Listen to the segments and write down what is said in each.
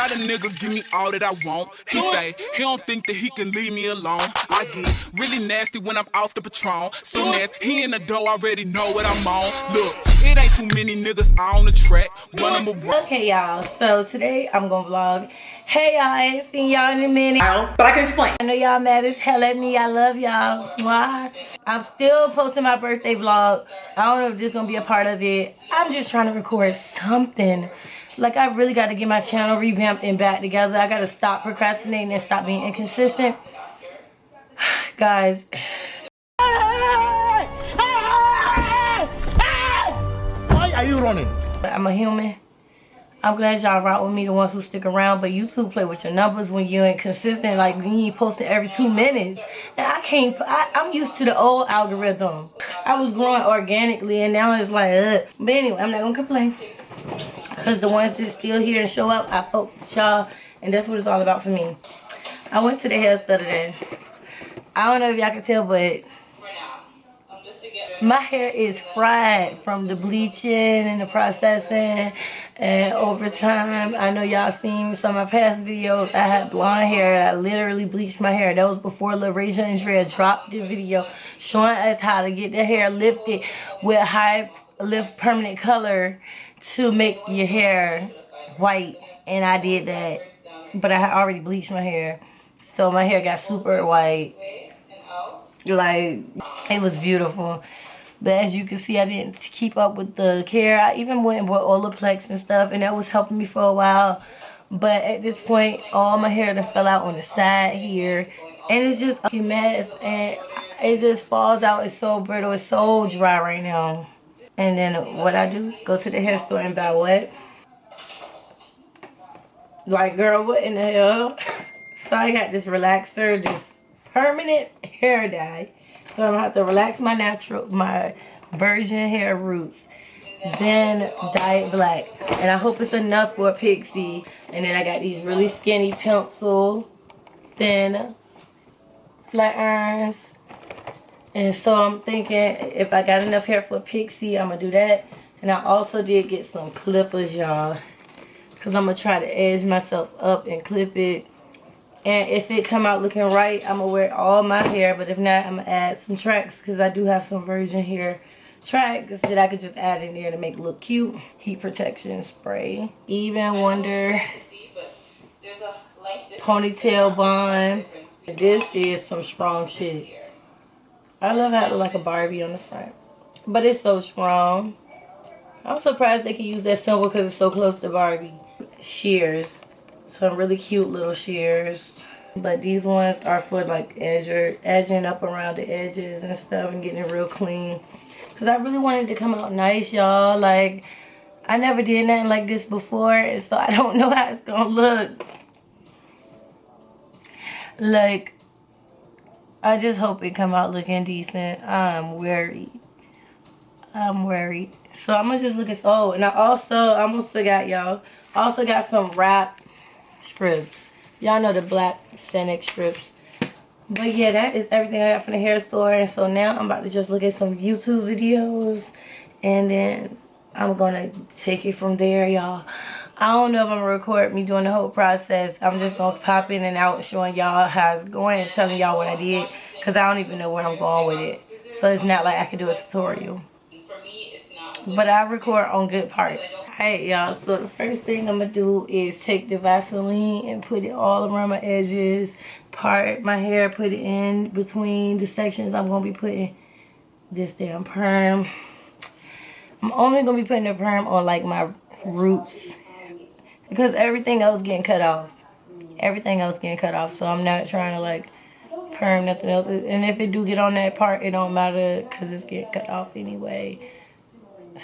Why the nigga give me all that I want? He say he don't think that he can leave me alone. I get really nasty when I'm off the Patron. Soon as he in the door, I already know what I'm on. Look, it ain't too many niggas on the track. One of them. Okay, y'all. So today I'm gonna vlog. Hey, y'all. I ain't seen y'all in a minute. But I can explain. I know y'all mad as hell at me. I love y'all. Why? I'm still posting my birthday vlog. I don't know if this is gonna be a part of it. I'm just trying to record something. Like, I really got to get my channel revamped and back together. I got to stop procrastinating and stop being inconsistent. Guys. Why are you running? I'm a human. I'm glad y'all rock with me, the ones who stick around, but YouTube play with your numbers when you're inconsistent, like when you ain't posting every 2 minutes. And I'm used to the old algorithm. I was growing organically and now it's like, ugh. But anyway, I'm not gonna complain. Because the ones that still here and show up, I fuck with y'all, and that's what it's all about for me. I went to the hair store today. I don't know if y'all can tell, but my hair is fried from the bleaching and the processing and over time. I know y'all seen some of my past videos. I had blonde hair and I literally bleached my hair. That was before LaRasia and Drea dropped the video showing us how to get the hair lifted with high lift permanent color to make your hair white. And I did that, but I had already bleached my hair, so my hair got super white. Like, it was beautiful. But as you can see, I didn't keep up with the care. I even went and bought Olaplex and stuff, and that was helping me for a while. But at this point, all my hair that fell out on the side here, and it's just a mess, and it just falls out. It's so brittle. It's so dry right now. And then what I do, go to the hair store and buy what? Like, girl, what in the hell? So I got this relaxer, this permanent hair dye. So I'm gonna have to relax my virgin hair roots, then dye it black. And I hope it's enough for a pixie. And then I got these really skinny pencil, thin flat irons. And so I'm thinking if I got enough hair for a pixie, I'm gonna do that. And I also did get some clippers, y'all, because I'm gonna try to edge myself up and clip it. And if it come out looking right, I'm going to wear all my hair. But if not, I'm going to add some tracks, because I do have some virgin hair tracks that I could just add in there to make it look cute. Heat protection spray. Even Wonder ponytail bun. This is some strong shit. I love how it looks like a Barbie on the front. But it's so strong. I'm surprised they can use that symbol because it's so close to Barbie. Shears. Some really cute little shears. But these ones are for like edging up around the edges and stuff and getting it real clean. Because I really wanted it to come out nice, y'all. Like, I never did nothing like this before, and so I don't know how it's going to look. Like, I just hope it come out looking decent. I'm worried. I'm worried. So I'm going to just look at, oh, and I almost forgot, y'all. I also got some wrap strips. Y'all know the black scenic strips. But yeah, that is everything I got from the hair store. And so now I'm about to just look at some YouTube videos, and then I'm gonna take it from there, y'all. I don't know if I'm gonna record me doing the whole process. I'm just gonna pop in and out showing y'all how it's going and telling y'all what I did, because I don't even know where I'm going with it. So it's not like I can do a tutorial, but I record on good parts. Alright, y'all, so the first thing I'm gonna do is take the Vaseline and put it all around my edges, part my hair, put it in between the sections I'm gonna be putting this damn perm. I'm only gonna be putting the perm on like my roots, because everything else getting cut off. Everything else getting cut off, so I'm not trying to like perm nothing else. And if it do get on that part, it don't matter, because it's getting cut off anyway.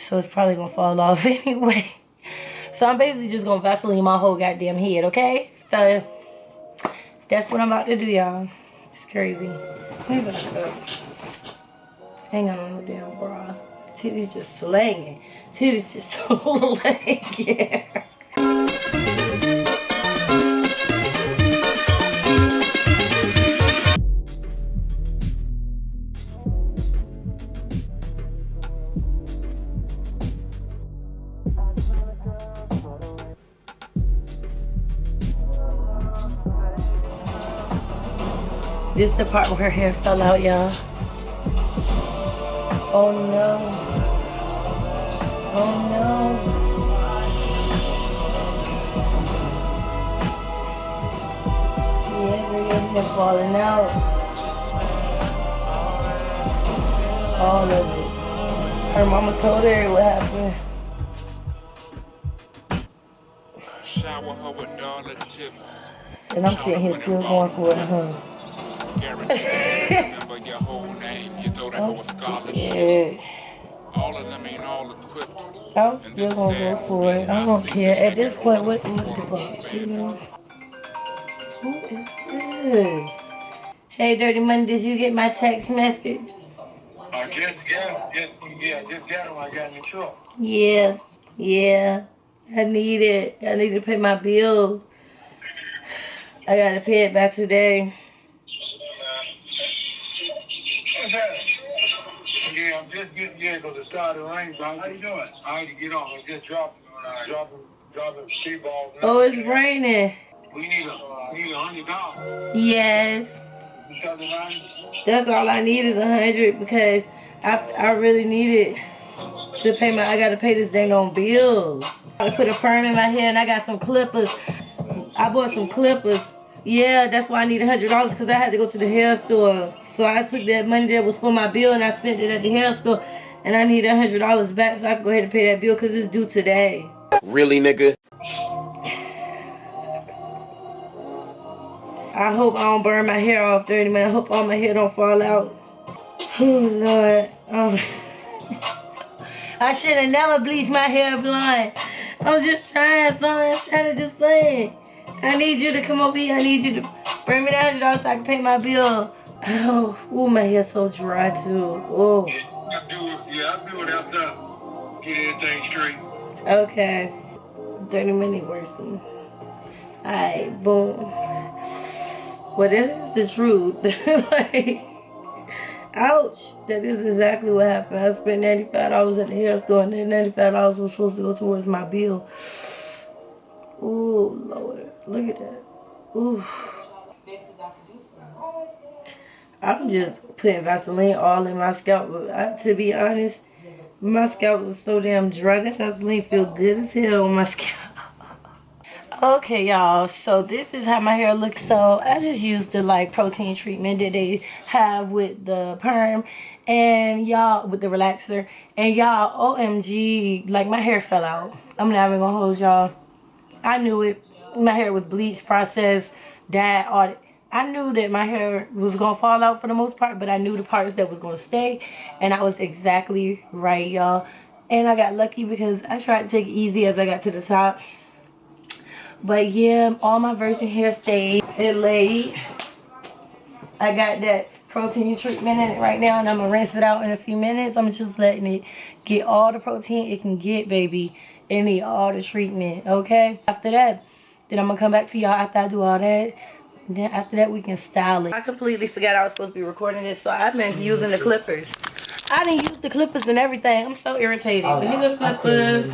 So it's probably gonna fall off anyway. So I'm basically just gonna Vaseline my whole goddamn head, okay? So that's what I'm about to do, y'all. It's crazy. Let me back up. Hang on no damn bra. Titties just slanging. Titties just slanging. This is the part where her hair fell out, y'all. Oh no. Oh no. Yeah, her hair falling out. All of it. Her mama told her what happened. Shower her with dollar tips. And I'm sitting here still going for it, huh? Guaranteed to remember your whole name. You throw that whole scholarship. Yeah. All of them ain't all equipped. I'm still gonna go for it. I don't care. At this point, what the fuck? You know? Who is this? Hey, Dirty Money, did you get my text message? I just got him. I got in the truck. Yeah. I need it. I need to pay my bill. I gotta pay it by today. What's that? Yeah, I'm just getting here because it started raining. How you doing? I had to get on. I just dropping C-balls. Oh, it's raining. We need $100. Yes. That's all I need is 100 because I really need it to pay I gotta pay this dang on bill. I put a perm in my hair and I got some clippers. I bought some clippers. Yeah, that's why I need $100 because I had to go to the hair store. So I took that money that was for my bill and I spent it at the hair store. And I need $100 back so I can go ahead and pay that bill because it's due today. Really, nigga? I hope I don't burn my hair off, Dirty Man. I hope all my hair don't fall out. Oh, Lord. I should have never bleached my hair blonde. I'm just trying, son. I'm trying to do something. I need you to come over here. I need you to bring me that $100 so I can pay my bill. Oh, ooh, my hair's so dry, too. Oh. I'll do it after. Get everything straight. Okay. 30 minutes worse than. Alright, boom. Well, that is the truth. Like, ouch. That is exactly what happened. I spent $95 at the hair store, and then $95 was supposed to go towards my bill. Ooh, Lord. Look at that. Ooh. I'm just putting Vaseline all in my scalp. But to be honest, my scalp was so damn dry. That Vaseline feel good as hell on my scalp. Okay, y'all, so this is how my hair looks. So I just used the protein treatment that they have with the perm and y'all with the relaxer, and y'all, OMG, my hair fell out. I'm not even gonna hold y'all. I knew it. My hair was bleached, processed, dyed, all that. I knew that my hair was gonna fall out for the most part, but I knew the parts that was gonna stay, and I was exactly right, y'all. And I got lucky because I tried to take it easy as I got to the top. But yeah, all my virgin hair stayed. It laid. I got that protein treatment in it right now, and I'm gonna rinse it out in a few minutes. I'm just letting it get all the protein it can get, baby. It need all the treatment, okay? After that, then I'm gonna come back to y'all after I do all that. And then after that, we can style it. I completely forgot I was supposed to be recording this, so I've been using the clippers. I didn't use the clippers and everything. I'm so irritated. But here the clippers.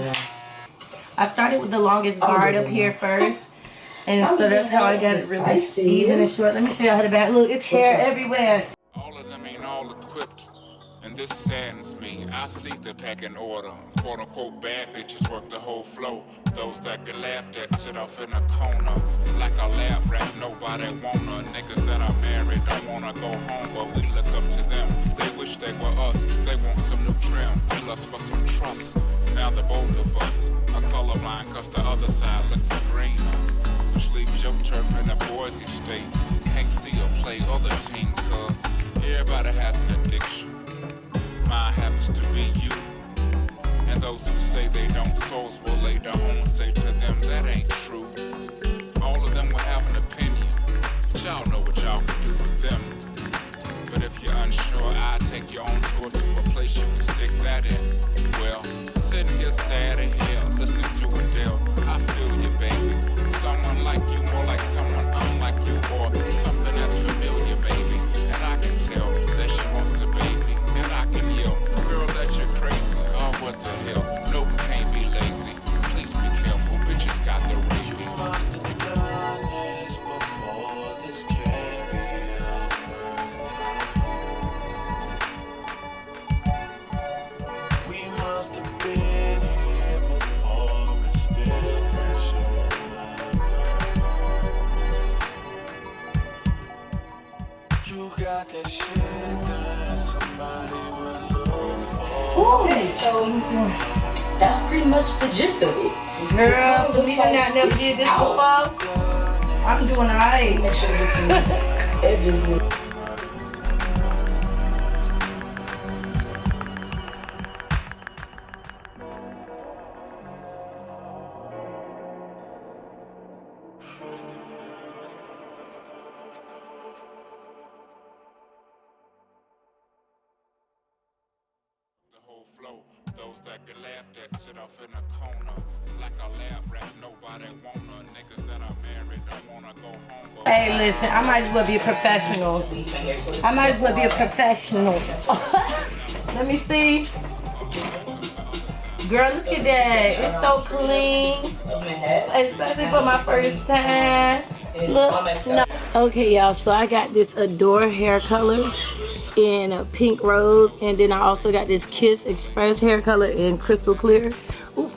I started with the longest guard up here first. And so that's how I got it really even and short. Let me show you how the back look. It's hair everywhere. All of them ain't all equipped, and this saddens me. I see the packing order. Quote unquote bad bitches work the whole flow. Those that get laughed at sit off in a corner. Like a lab rat, nobody wanna. Niggas that are married don't wanna go home, but we look up to them. They wish they were us. They want some new trim. We lust for some trust. Now the both of us are colorblind, cause the other side looks greener. Which leaves your turf in a Boise state. Can't see or play other team, cause everybody has an addiction. Mine happens to be you. And those who say they don't souls will later on say to them that ain't true. All of them will have an opinion, but y'all know what y'all can do with them. But if you're unsure, I'll take you on tour to a place you can stick that in. Well, sitting here sad and hell, listening to Adele, I feel you, baby. Someone like you, more like someone unlike you, or something that's familiar, baby. And I can tell that she wants a baby, and I can yell, girl, that you're crazy. Oh, what the hell? Nope, can't be lazy. Please be careful, bitches got the rabies. Must have done this before. This can't be our Okay, so that's pretty much the gist of it. Girl, we done not never did this before. I'm doing alright. Make sure the edges will. Flow. Those that get laughed at sit off in a corner like a lab rat. Nobody wanna niggas that are married don't wanna go home. But Hey, listen, I might as well be a professional. I might as well be a professional. Let me see. Girl, look at that. It's so clean. Especially for my first time. Look. No. Okay, y'all, so I got this Adore hair color in a pink rose, and then I also got this Kiss Express hair color in crystal clear. Ooh.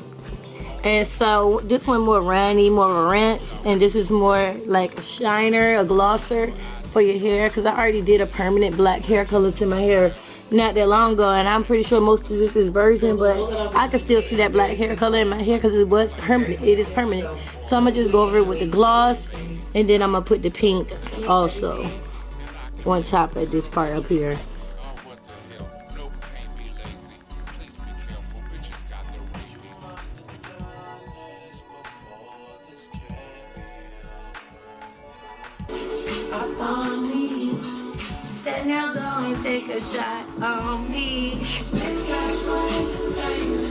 And so this one more runny, more of a rinse, and this is more like a shiner, a glosser for your hair, because I already did a permanent black hair color to my hair not that long ago, and I'm pretty sure most of this is virgin, but I can still see that black hair color in my hair because it was permanent. It is permanent. So I'm gonna just go over it with the gloss, and then I'm gonna put the pink also on top of this part up here. On me, said now go and take a shot on me. Spend cash for entertainment.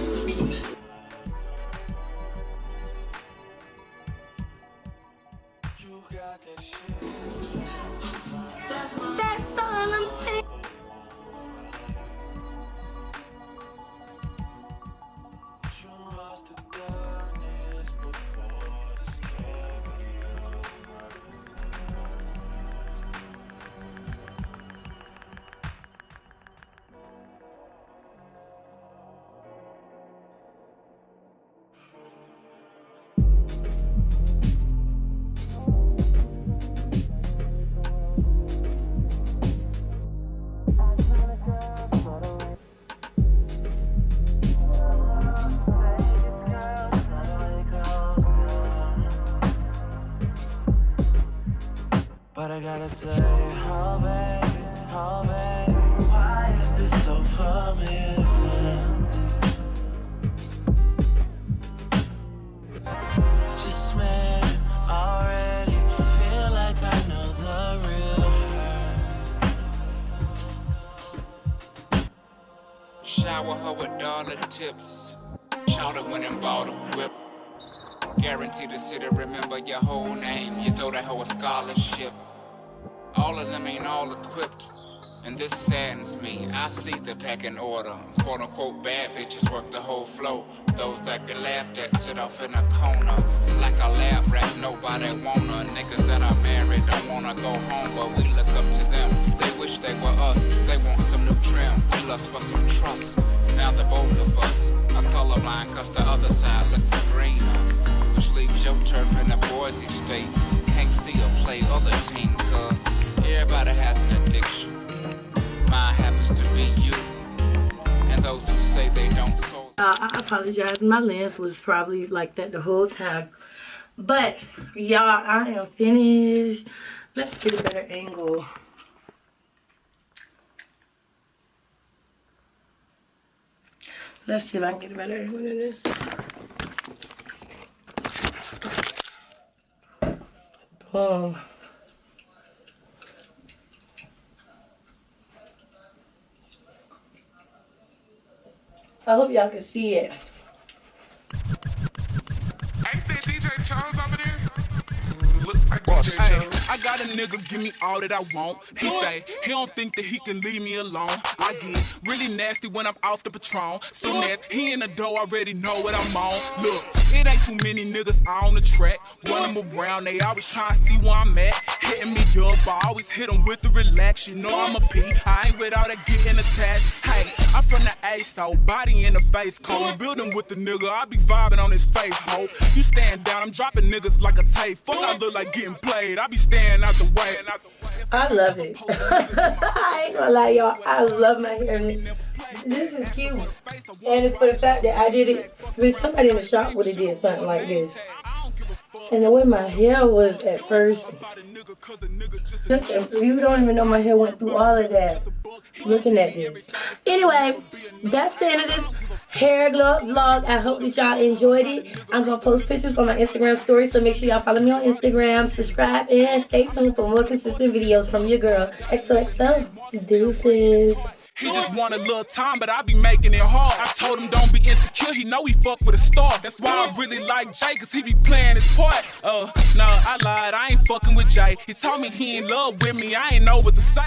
You got that shit. That's all I'm saying. You must have done this before. This can't be your first time. But I gotta say, oh baby, why is this so familiar? Just smell it already, feel like I know the real her. Shower her with dollar tips, shout it when and bought a whip. Guaranteed to sit and remember your whole name, you throw that hoe a scholarship. All of them ain't all equipped, and this saddens me. I see the pecking order. Quote unquote bad bitches work the whole flow. Those that get laughed at sit off in a corner like a lab rat. Nobody wanna. Niggas that are married don't wanna go home, but we look up to them. They wish they were us. They want some new trim. We lust for some trust. Now the both of us are colorblind, cause the other side looks greener, which leaves your turf in a Boise state. Can't see or play other team, cause everybody has an addiction. Mine happens to be you, and those who say they don't. So I apologize. My lens was probably like that the whole time. But y'all, I am finished. Let's get a better angle. Let's see if I can get a better angle than this. Boom. I hope y'all can see it. Ain't that DJ Charles over there? Look like DJ Charles. I got a nigga give me all that I want. He say he don't think that he can leave me alone. I get really nasty when I'm off the Patron. Soon as he in the door, already know what I'm on. Look, it ain't too many niggas on the track. Run them around, they always trying to see where I'm at. Hitting me up, I always hit them with the relax. You know I'm a P, I ain't with all that getting attached. Hey, I'm from the A, so body in the face cold. Building with the nigga, I be vibing on his face, ho. You stand down, I'm dropping niggas like a tape. Fuck, I look like getting played, I be staying out the way. I love it. I ain't gonna lie, y'all. I love my hair. This is cute. And it's for the fact that I did it with somebody in the shop would have did something like this. And the way my hair was at first, you don't even know my hair went through all of that. Looking at this. Anyway, that's the end of this hair glow vlog. I hope that y'all enjoyed it. I'm gonna post pictures on my Instagram story, so make sure y'all follow me on Instagram, subscribe, and stay tuned for more consistent videos from your girl xoxo. Deuces. He just want a little time, but I be making it hard. I told him don't be insecure, he know he fuck with a star. That's why I really like Jay, cause he be playing his part. No, I lied, I ain't fucking with Jay. He told me he in love with me, I ain't know what to say.